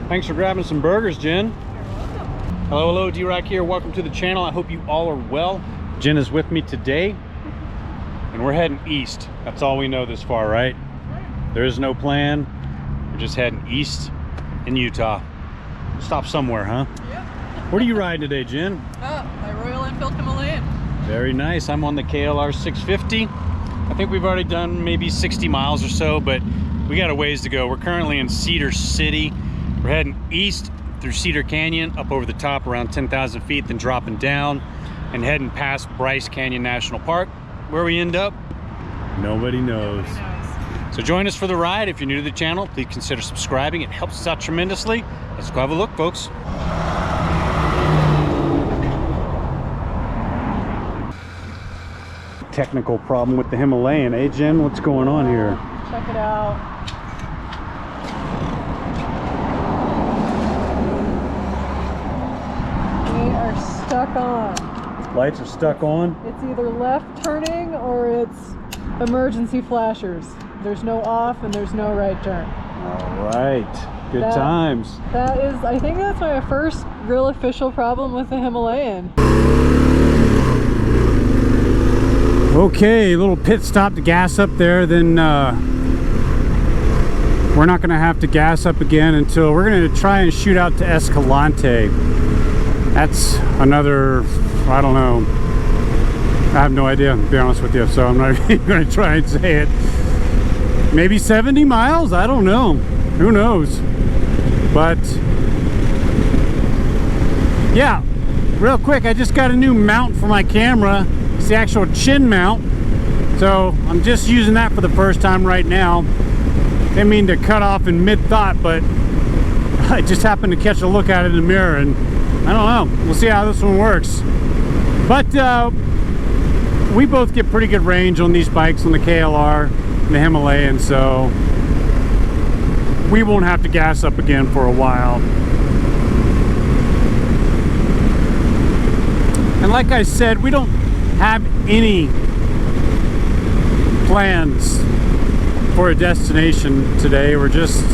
Thanks for grabbing some burgers, Jen. You're welcome. Hello, D-Rock here. Welcome to the channel. I hope you all are well. Jen is with me today, and we're heading east. That's all we know this far, right? There is no plan. We're just heading east in Utah. Stop somewhere, huh? Yep. What are you riding today, Jen? My Royal Enfield Himalayan. Very nice. I'm on the KLR 650. I think we've already done maybe 60 miles or so, but we got a ways to go. We're currently in Cedar City. We're heading east through Cedar Canyon, up over the top around 10,000 feet, then dropping down and heading past Bryce Canyon National Park. Where we end up, nobody knows. So join us for the ride. If you're new to the channel, please consider subscribing. It helps us out tremendously. Let's go have a look, folks. Technical problem with the Himalayan, eh, Jen? What's going on here? Check it out. We are stuck on. Lights are stuck on. It's either left turning or it's emergency flashers. There's no off and there's no right turn. All right. Good times. That is, I think that's my first real official problem with the Himalayan. Okay, a little pit stop to gas up there, then we're not gonna have to gas up again until we're gonna try and shoot out to Escalante. That's another, I don't know, I have no idea, to be honest with you, so I'm not even gonna try and say it. Maybe 70 miles, I don't know, who knows. But yeah, real quick, I just got a new mount for my camera. It's the actual chin mount, so I'm just using that for the first time right now. Didn't mean to cut off in mid-thought, but I just happened to catch a look at it in the mirror, and I don't know, we'll see how this one works. But we both get pretty good range on these bikes, on the KLR and the Himalayan, so we won't have to gas up again for a while. And like I said, we don't have any plans for a destination today. We're just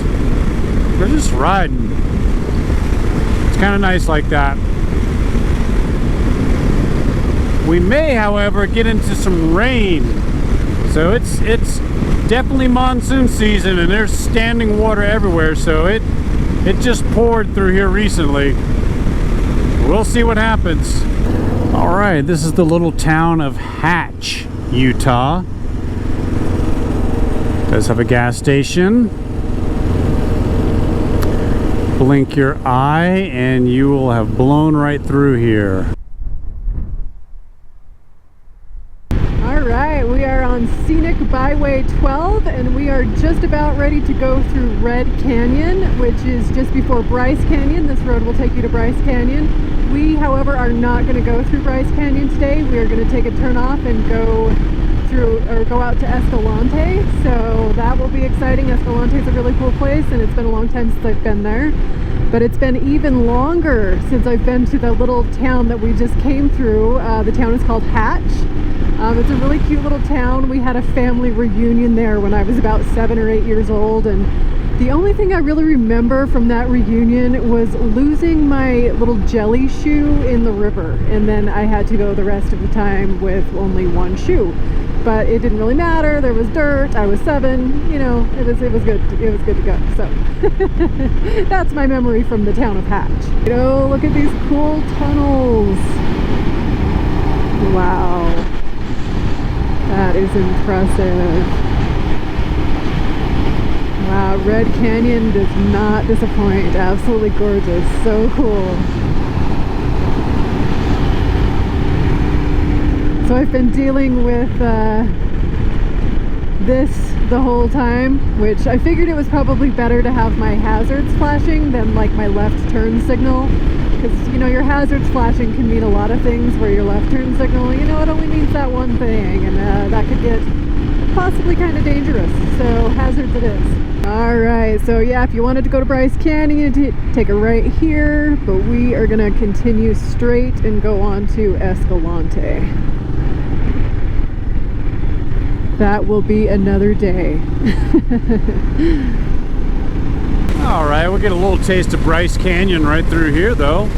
riding. It's kind of nice like that. We may, however, get into some rain. So it's definitely monsoon season, and there's standing water everywhere. So it just poured through here recently. We'll see what happens. All right, this is the little town of Hatch, Utah. Does have a gas station. Blink your eye and you will have blown right through here. All right, we are on Scenic Byway 12 and we are just about ready to go through Red Canyon, which is just before Bryce Canyon. This road will take you to Bryce Canyon. We, however, are not going to go through Bryce Canyon today. We are going to take a turn off and go out to Escalante. So that will be exciting. Escalante is a really cool place, and it's been a long time since I've been there. But it's been even longer since I've been to the little town that we just came through. The town is called Hatch. It's a really cute little town. We had a family reunion there when I was about 7 or 8 years old, and the only thing I really remember from that reunion was losing my little jelly shoe in the river, and then I had to go the rest of the time with only one shoe. But it didn't really matter. There was dirt. I was 7. You know, it was good. It was good to go. So that's my memory from the town of Hatch. Oh, look at these cool tunnels. Wow, that is impressive. Wow, Red Canyon does not disappoint. Absolutely gorgeous. So cool. So I've been dealing with this the whole time, which I figured it was probably better to have my hazards flashing than like my left turn signal, because you know your hazards flashing can mean a lot of things, where your left turn signal, you know, it only means that one thing, and that could get possibly kind of dangerous. So hazards it is. All right, so yeah, if you wanted to go to Bryce Canyon, take a right here, but we are gonna continue straight and go on to Escalante. That will be another day. All right, we'll get a little taste of Bryce Canyon right through here, though.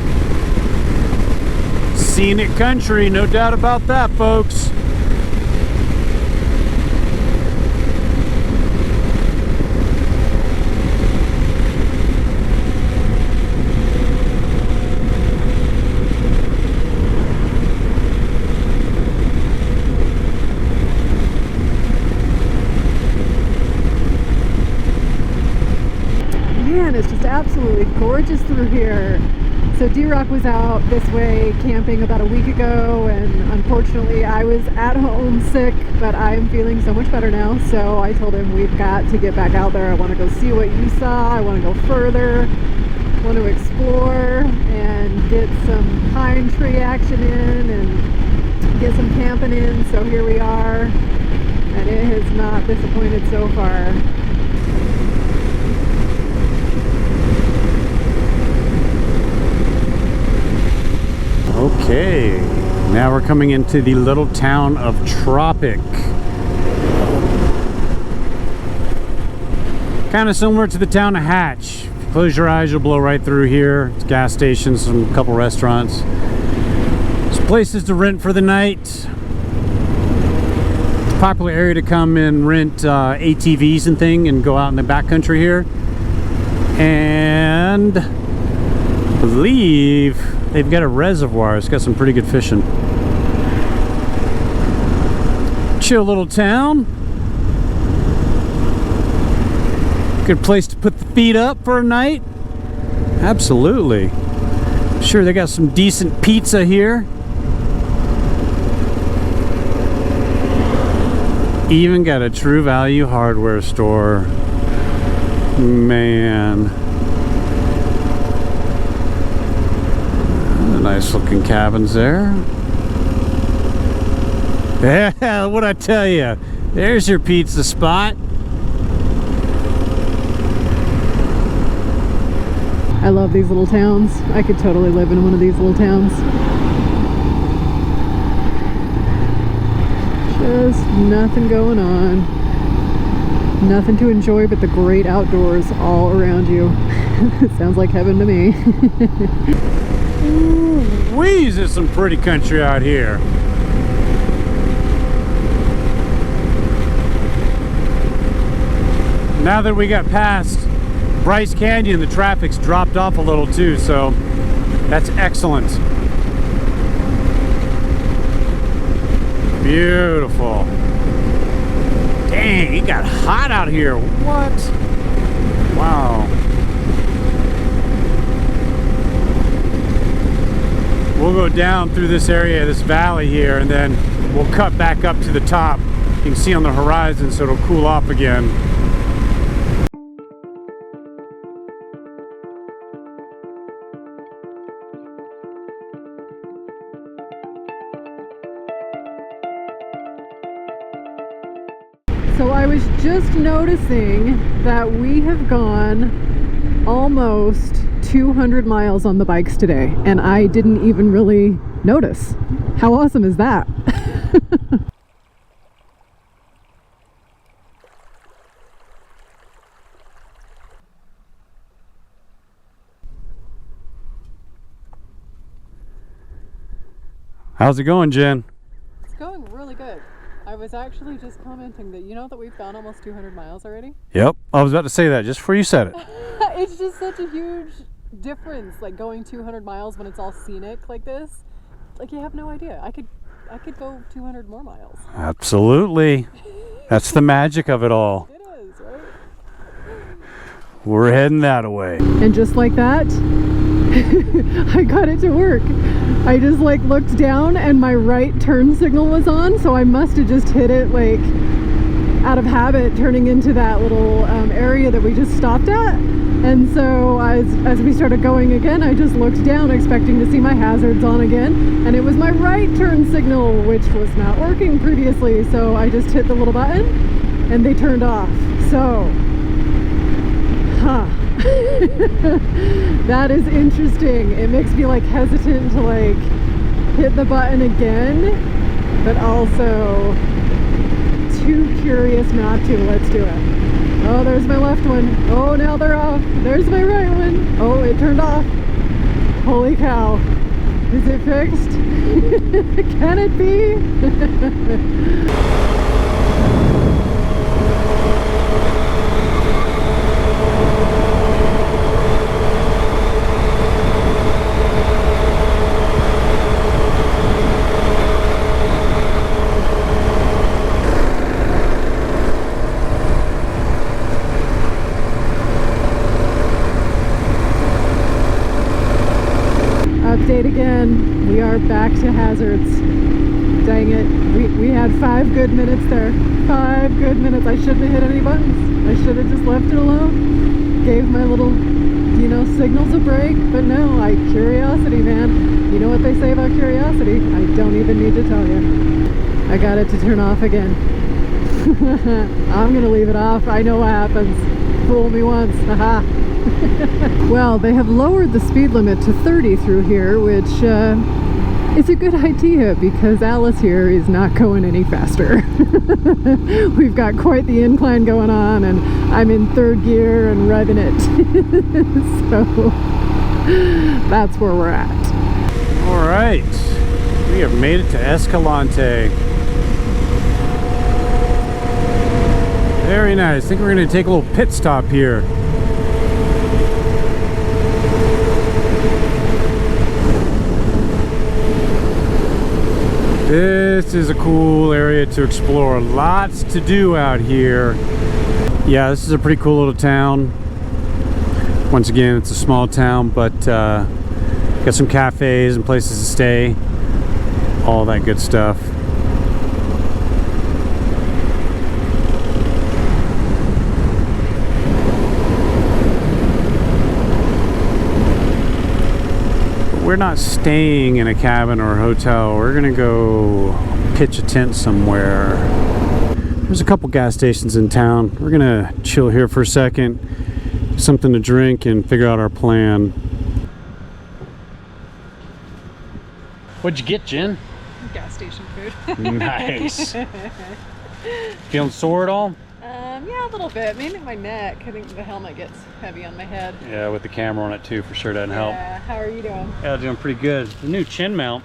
Scenic country, no doubt about that, folks. Man, it's just absolutely gorgeous through here. So D-Rock was out this way camping about a week ago, and unfortunately I was at home sick, but I'm feeling so much better now. So I told him we've got to get back out there. I want to go see what you saw. I want to go further. I want to explore and get some pine tree action in and get some camping in. So here we are, and it has not disappointed so far. Okay, now we're coming into the little town of Tropic. Kind of similar to the town of Hatch. If you close your eyes, you'll blow right through here. It's gas stations, some couple restaurants. There's places to rent for the night. It's a popular area to come and rent ATVs and thing and go out in the backcountry here. And I believe they've got a reservoir. It's got some pretty good fishing. Chill little town. Good place to put the feet up for a night. Absolutely. Sure, they got some decent pizza here. Even got a True Value hardware store. Man. Nice looking cabins there. Yeah, what'd I tell you? There's your pizza spot. I love these little towns. I could totally live in one of these little towns. Just nothing going on. Nothing to enjoy but the great outdoors all around you. Sounds like heaven to me. Ooh-wee, there's some pretty country out here. Now that we got past Bryce Canyon, the traffic's dropped off a little too, so that's excellent. Beautiful. Dang, it got hot out here. What? Wow. We'll go down through this area, this valley here, and then we'll cut back up to the top. You can see on the horizon, so it'll cool off again. So I was just noticing that we have gone almost 200 miles on the bikes today, and I didn't even really notice. How awesome is that? How's it going, Jen? It's going really good. I was actually just commenting that you know that we've gone almost 200 miles already? Yep, I was about to say that just before you said it. It's just such a huge difference, like going 200 miles when it's all scenic like this. Like, you have no idea. I could go 200 more miles. Absolutely. That's the magic of it all. It is, right? We're heading that way. And just like that, I got it to work. I just like looked down and my right turn signal was on, so I must have just hit it like out of habit, turning into that little area that we just stopped at. And so as we started going again, I just looked down expecting to see my hazards on again, and it was my right turn signal, which was not working previously. So I just hit the little button and they turned off. So that is interesting. It makes me like hesitant to like hit the button again, but also too curious not to. Let's do it. Oh, there's my left one. Oh, now they're off. There's my right one. Oh, it turned off. Holy cow. Is it fixed? Can it be? Update again. We are back to hazards. Dang it. We had 5 good minutes there. 5 good minutes. I shouldn't have hit any buttons. I should have just left it alone. Gave my little, you know, signals a break. But no, curiosity, man. You know what they say about curiosity? I don't even need to tell you. I got it to turn off again. I'm gonna leave it off. I know what happens. Fool me once. Haha. Well, they have lowered the speed limit to 30 through here, which is a good idea because Alice here is not going any faster. We've got quite the incline going on, and I'm in 3rd gear and revving it. So that's where we're at. All right, we have made it to Escalante. Very nice. I think we're going to take a little pit stop here. This is a cool area to explore. Lots to do out here. Yeah, this is a pretty cool little town. Once again, it's a small town, but got some cafes and places to stay. All that good stuff. We're not staying in a cabin or a hotel. We're gonna go pitch a tent somewhere. There's a couple gas stations in town. We're gonna chill here for a second, get something to drink, and figure out our plan. What'd you get, Jen? Gas station food. Nice. Feeling sore at all? Yeah, a little bit. Mainly my neck. I think the helmet gets heavy on my head. Yeah, with the camera on it too, for sure doesn't help. Yeah. How are you doing? Yeah, doing pretty good. The new chin mount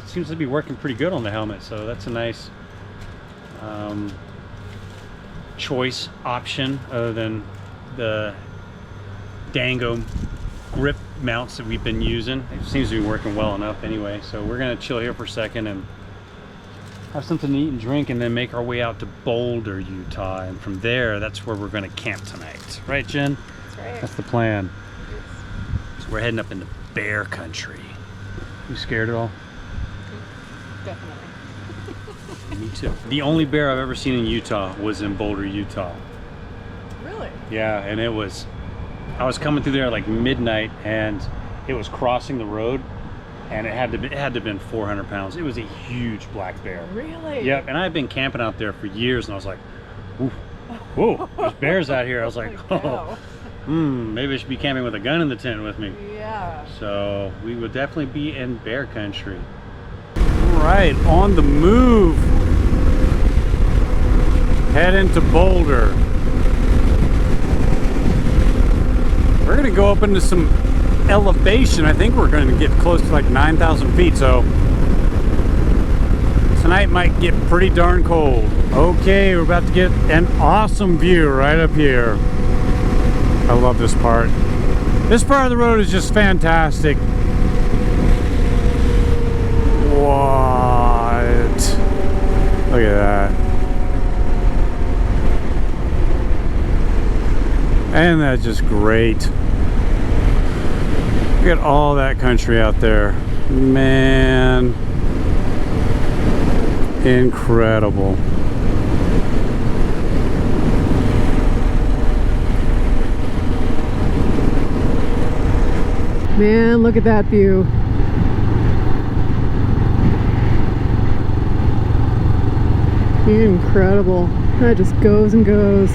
seems to be working pretty good on the helmet, so that's a nice choice option other than the Dango grip mounts that we've been using. It seems to be working well enough anyway, so we're gonna chill here for a second and have something to eat and drink, and then make our way out to Boulder, Utah, and from there, that's where we're gonna camp tonight. Right, Jen? That's right. That's the plan. So we're heading up into bear country. You scared at all? Definitely. Me too. The only bear I've ever seen in Utah was in Boulder, Utah. Really? Yeah, and I was coming through there at like midnight, and it was crossing the road, and it had to have been 400 pounds. It was a huge black bear. Really? Yep, and I've been camping out there for years, and I was like, ooh, whoa, there's bears out here. I was like, oh, maybe I should be camping with a gun in the tent with me. Yeah. So we would definitely be in bear country. All right, on the move. Head into Boulder. We're gonna go up into some elevation. I think we're gonna get close to like 9,000 feet, so tonight might get pretty darn cold. Okay, we're about to get an awesome view right up here. I love this part. This part of the road is just fantastic. What? Look at that. And that's just great. Look at all that country out there. Man. Incredible. Man, look at that view. Incredible. That just goes and goes.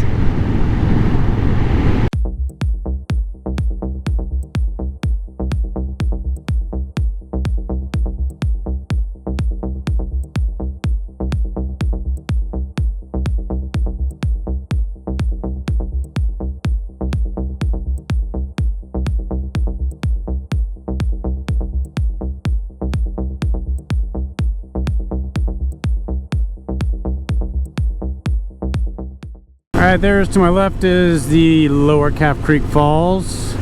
Alright, there's to my left is the Lower Calf Creek Falls.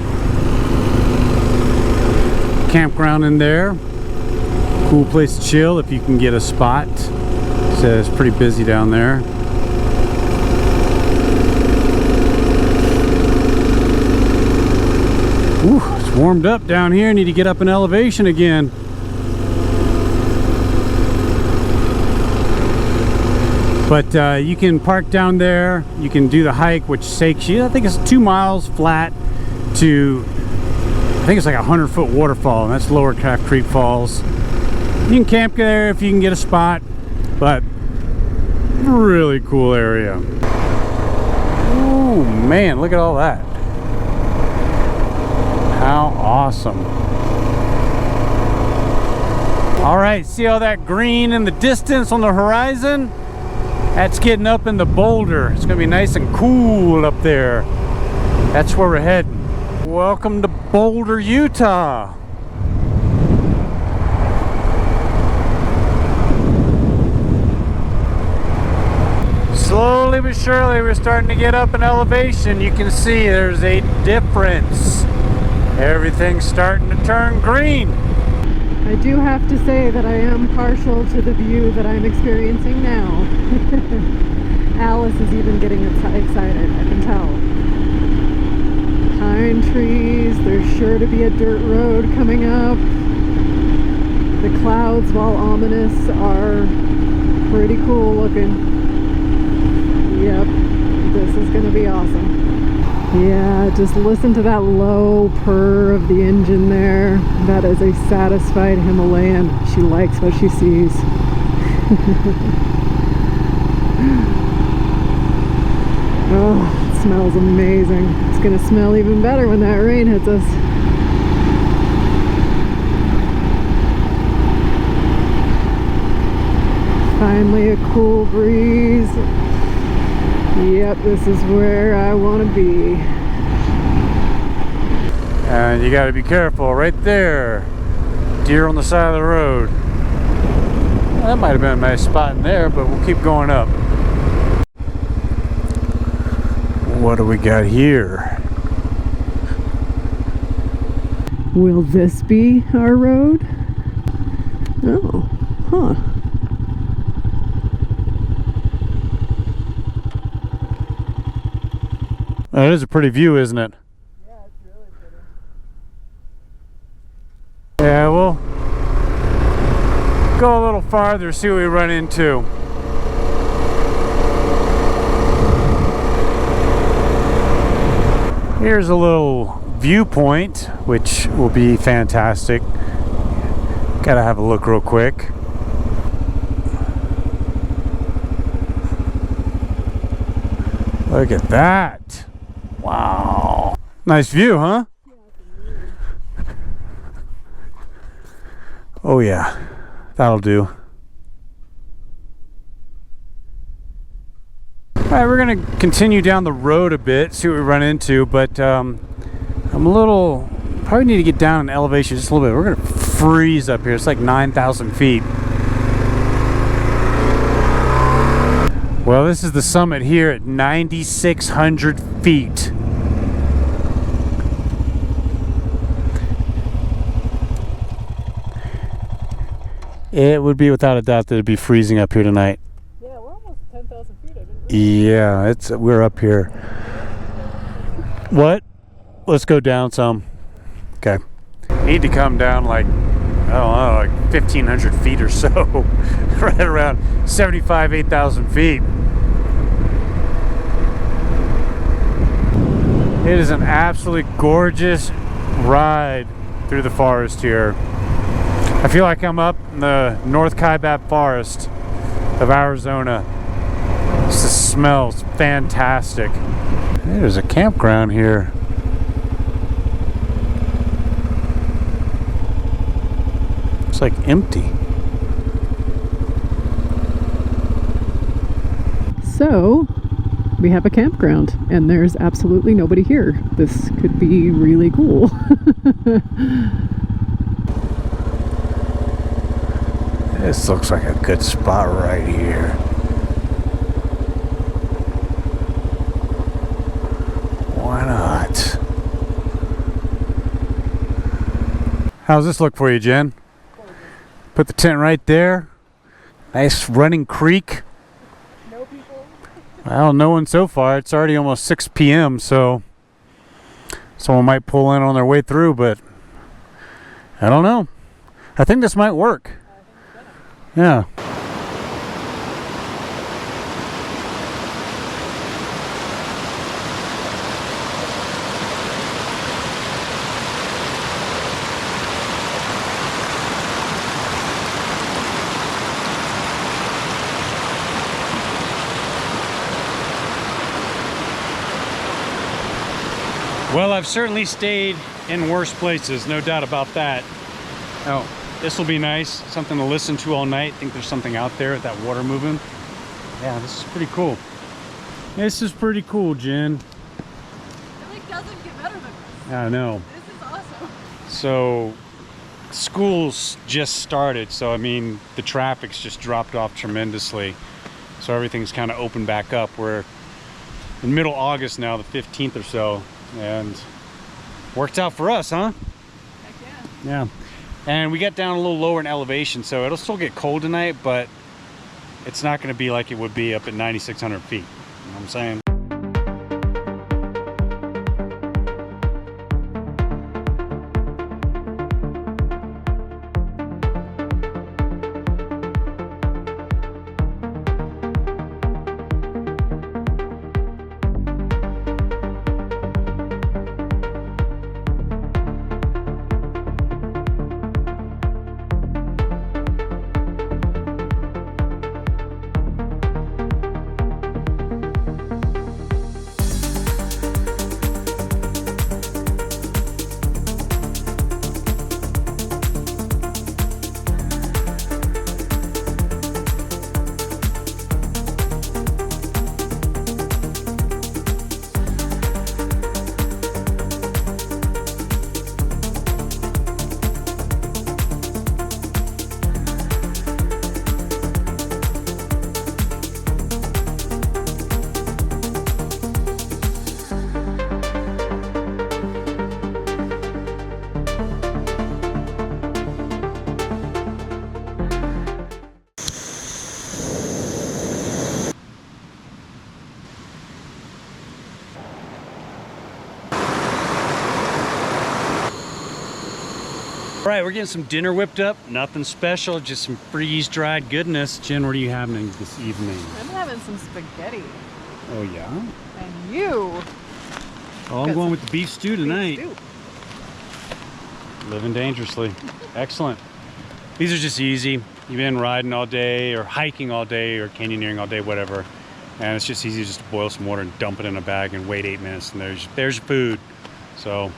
Campground in there. Cool place to chill if you can get a spot. So it's pretty busy down there. Ooh, it's warmed up down here. Need to get up in elevation again. But you can park down there. You can do the hike, which takes you, I think it's 2 miles flat to, I think it's like a 100-foot waterfall, and that's Lower Calf Creek Falls. You can camp there if you can get a spot, but really cool area. Ooh, man, look at all that. How awesome. All right, see all that green in the distance on the horizon? That's getting up in the Boulder. It's gonna be nice and cool up there. That's where we're heading. Welcome to Boulder, Utah. Slowly but surely we're starting to get up in elevation. You can see there's a difference. Everything's starting to turn green. I do have to say that I am partial to the view that I'm experiencing now. Alice is even getting excited, I can tell. Pine trees, there's sure to be a dirt road coming up. The clouds, while ominous, are pretty cool looking. Yep, this is going to be awesome. Yeah, just listen to that low purr of the engine there. That is a satisfied Himalayan. She likes what she sees. Oh, it smells amazing. It's going to smell even better when that rain hits us. Finally a cool breeze. Yep, this is where I want to be. And you got to be careful right there. Deer on the side of the road. Well, that might have been a nice spot in there, but we'll keep going up. What do we got here? Will this be our road? Oh, huh. That is a pretty view, isn't it? Yeah, it's really pretty. Yeah, we'll go a little farther, see what we run into. Here's a little viewpoint, which will be fantastic. Gotta have a look real quick. Look at that. Wow. Nice view, huh? Oh yeah, that'll do. Alright, we're gonna continue down the road a bit, see what we run into, but I'm a little, probably need to get down in elevation just a little bit. We're gonna freeze up here. It's like 9,000 feet. Well, this is the summit here at 9,600 feet. It would be without a doubt that it'd be freezing up here tonight. Yeah, we're almost 10,000 feet. I didn't realize. Yeah, we're up here. What? Let's go down some. Okay. Need to come down like, I don't know, like 1,500 feet or so. Right around 75, 8,000 feet. It is an absolutely gorgeous ride through the forest here. I feel like I'm up in the North Kaibab Forest of Arizona. This smells fantastic. There's a campground here. It's like empty. So, we have a campground and there's absolutely nobody here. This could be really cool. This looks like a good spot right here. How's this look for you, Jen? Put the tent right there. Nice running creek. No people. Well, no one so far. It's already almost 6 p.m. so someone might pull in on their way through, but I don't know. I think this might work. Yeah. Well, I've certainly stayed in worse places, no doubt about that. Oh, this will be nice. Something to listen to all night. I think there's something out there with that water moving. Yeah, this is pretty cool. This is pretty cool, Jen. It like doesn't get better than this. I know. This is awesome. So, School's just started, so I mean, the traffic's just dropped off tremendously. So everything's kind of opened back up. We're in middle August now, the 15th or so. And worked out for us, huh? Heck yeah. Yeah. And we got down a little lower in elevation, so it'll still get cold tonight, but it's not going to be like it would be up at 9,600 feet. You know what I'm saying? All right, we're getting some dinner whipped up. Nothing special, just some freeze-dried goodness. Jen, what are you having this evening? I'm having some spaghetti. Oh, yeah? And you? Oh, I'm going with the beef stew tonight. Beef stew. Living dangerously. Excellent. These are just easy. You've been riding all day or hiking all day or canyoneering all day, whatever. And it's just easy just to boil some water and dump it in a bag and wait 8 minutes and there's your food. So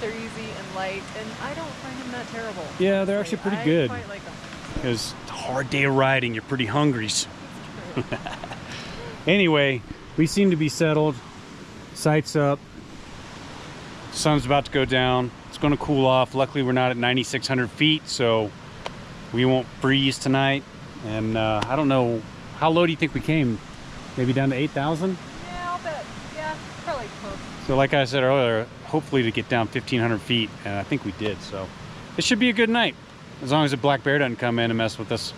they're easy and light, and I don't find them that terrible. yeah, they're actually pretty good. I quite like them. Because it's a hard day of riding, you're pretty hungry. Anyway, we seem to be settled. Sights up. Sun's about to go down. It's going to cool off. Luckily, we're not at 9,600 feet, so we won't freeze tonight. And I don't know, how low do you think we came? Maybe down to 8,000? Yeah, I'll bet. Yeah, probably close. So like I said earlier, hopefully to get down 1,500 feet, and I think we did. So it should be a good night, as long as the black bear doesn't come in and mess with us.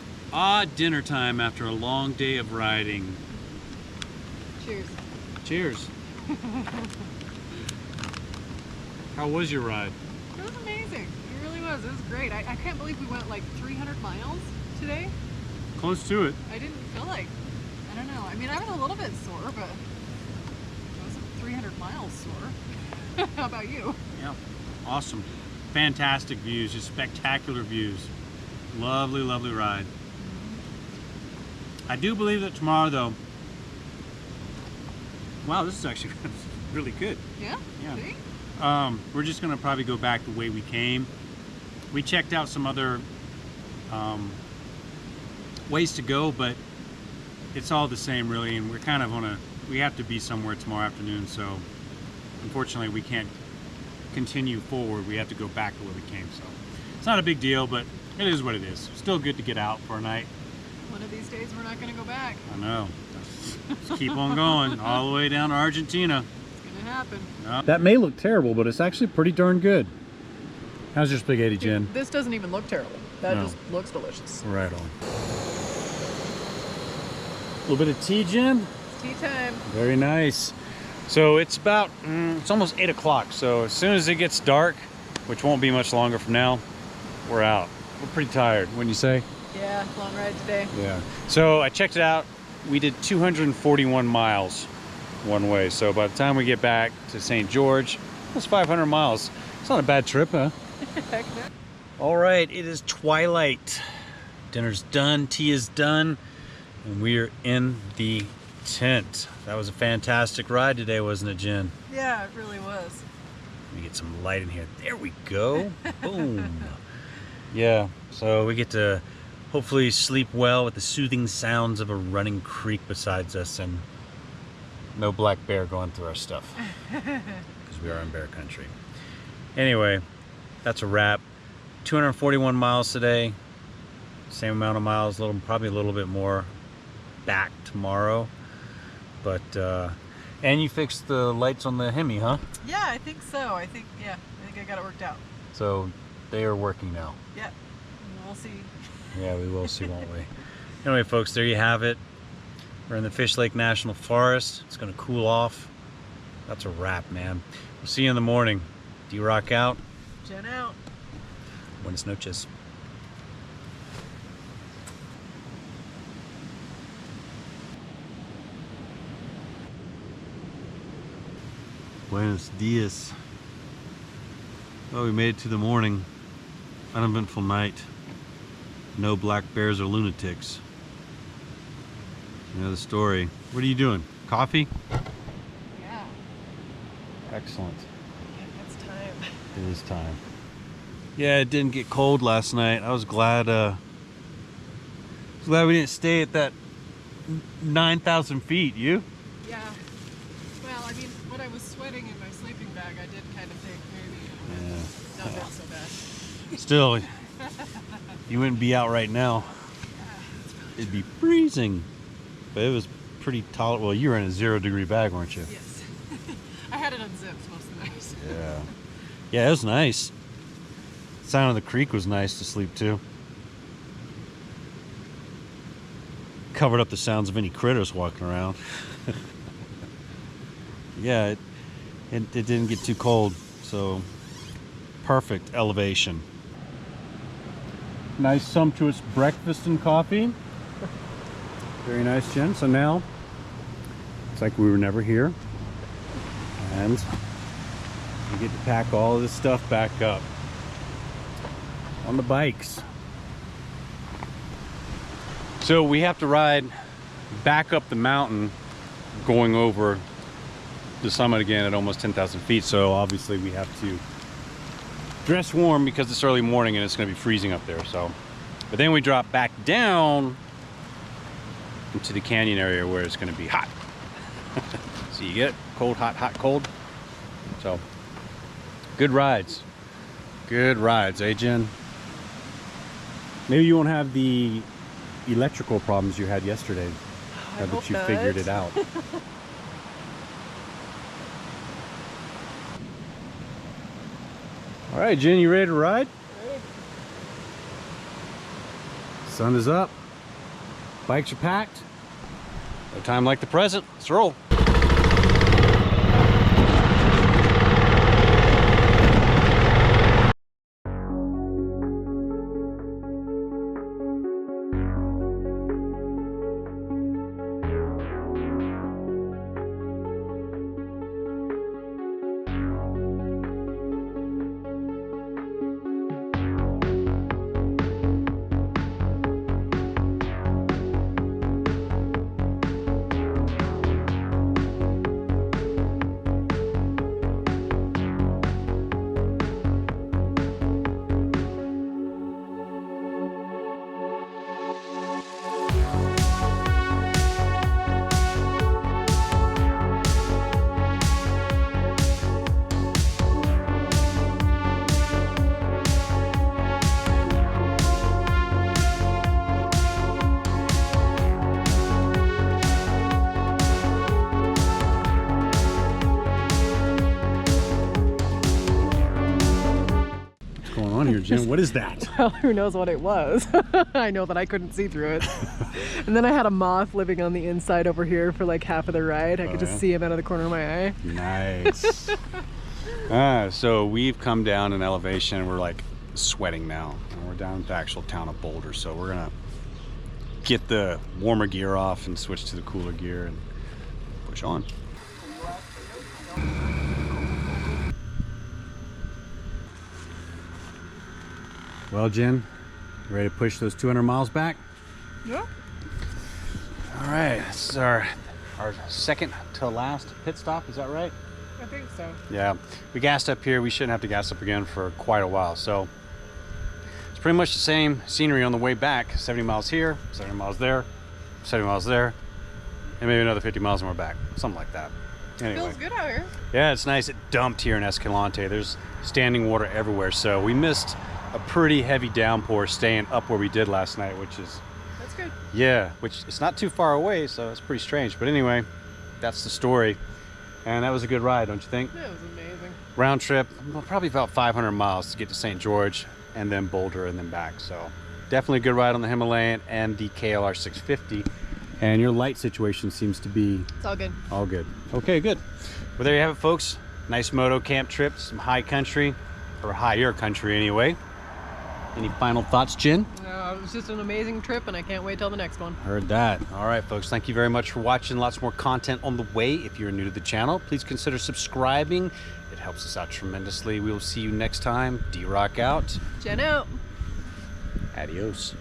Dinner time after a long day of riding. Cheers. Cheers. How was your ride? It was amazing. It really was. It was great. I can't believe we went like 300 miles today. Close to it. I didn't feel like, I don't know. I mean, I was a little bit sore, but I wasn't 300 miles sore. How about you? Yeah, awesome. Fantastic views, just spectacular views. Lovely, lovely ride. I do believe that tomorrow, though, wow, this is actually really good. Yeah? Yeah. See? We're just gonna probably go back the way we came. We checked out some other ways to go, but it's all the same really, and we're kind of we have to be somewhere tomorrow afternoon, so unfortunately we can't continue forward. We have to go back the way we came, so it's not a big deal, but it is what it is. Still good to get out for a night. One of these days we're not going to go back. I know. Just keep on going all the way down to Argentina. It's going to happen. That may look terrible, but it's actually pretty darn good. How's your spaghetti, Jen? This doesn't even look terrible. That No. just looks delicious. Right on. A little bit of tea, Jen. Tea time. Very nice. So it's about, it's almost 8 o'clock. So as soon as it gets dark, which won't be much longer from now, we're out. We're pretty tired, wouldn't you say? Yeah, long ride today. Yeah. So I checked it out. We did 241 miles one way. So by the time we get back to St. George, that's 500 miles. It's not a bad trip, huh? Heck no. All right, it is twilight. Dinner's done, tea is done, and we're in the tent. That was a fantastic ride today, wasn't it, Jen? Yeah, it really was. Let me get some light in here. There we go. Boom. Yeah, so we get to hopefully sleep well with the soothing sounds of a running creek besides us and no black bear going through our stuff because we are in bear country. Anyway, that's a wrap. 241 miles today. Same amount of miles, probably a little bit more back tomorrow. But and you fixed the lights on the Hemi, huh? Yeah, I think so. I think I got it worked out. So they are working now. Yeah, we'll see. Yeah, we will see, won't we? Anyway, folks, there you have it. We're in the Fishlake National Forest. It's gonna cool off. That's a wrap, man. We'll see you in the morning. D-Rock out. Jen out. Buenas noches. Buenos dias. Well, we made it to the morning. Uneventful night. No black bears or lunatics. You know the story. What are you doing? Coffee? Yeah. Excellent. Yeah, it's time. It is time. Yeah, it didn't get cold last night. I was glad we didn't stay at that 9,000 feet. You? Yeah. Well, I mean, when I was sweating in my sleeping bag, I did kind of think maybe not been so bad. Still, you wouldn't be out right now. It'd be freezing. But it was pretty tolerable. Well, you were in a 0-degree bag, weren't you? Yes. I had it unzipped most of the night. Yeah. Yeah, it was nice. Sound of the creek was nice to sleep to. Covered up the sounds of any critters walking around. Yeah, it didn't get too cold, so perfect elevation. Nice sumptuous breakfast and coffee. Very nice, Jen. So now it's like we were never here, and we get to pack all of this stuff back up on the bikes. So we have to ride back up the mountain going over the summit again at almost 10,000 feet. So obviously we have to dress warm because it's early morning and it's going to be freezing up there. So, but then we drop back down into the canyon area where it's going to be hot. So you get it? Cold, hot, hot, cold. So good rides. Good rides, eh, Jen? Maybe you won't have the electrical problems you had yesterday now that you figured it out. All right, Jen, you ready to ride? Ready. Sun is up. Bikes are packed. No time like the present. Let's roll. Jen? What is that? Well, who knows what it was? I know that I couldn't see through it. And then I had a moth living on the inside over here for like half of the ride. I could just see him out of the corner of my eye. Nice. So we've come down in elevation. We're like sweating now. And we're down at the actual town of Boulder. So we're gonna get the warmer gear off and switch to the cooler gear and push on. Well, Jen, you ready to push those 200 miles back? Yeah. All right, this is our second to last pit stop, is that right? I think so. Yeah, we gassed up here. We shouldn't have to gas up again for quite a while. So it's pretty much the same scenery on the way back. 70 miles here, 70 miles there, 70 miles there, and maybe another 50 miles when we're back. Something like that. Anyway. Feels good out here. Yeah, it's nice. It dumped here in Escalante. There's standing water everywhere. So we missed a pretty heavy downpour staying up where we did last night, which is... That's good. Yeah, which it's not too far away, so it's pretty strange. But anyway, that's the story. And that was a good ride, don't you think? Yeah, it was amazing. Round trip, well, probably about 500 miles to get to St. George and then Boulder and then back. So definitely a good ride on the Himalayan and the KLR 650. And your light situation seems to be... It's all good. All good. Okay, good. Well, there you have it, folks. Nice moto camp trip, some high country, or higher country anyway. Any final thoughts, Jen? It was just an amazing trip, and I can't wait till the next one. Heard that. All right, folks, thank you very much for watching. Lots more content on the way. If you're new to the channel, please consider subscribing. It helps us out tremendously. We will see you next time. D-Rock out. Jen out. Adios.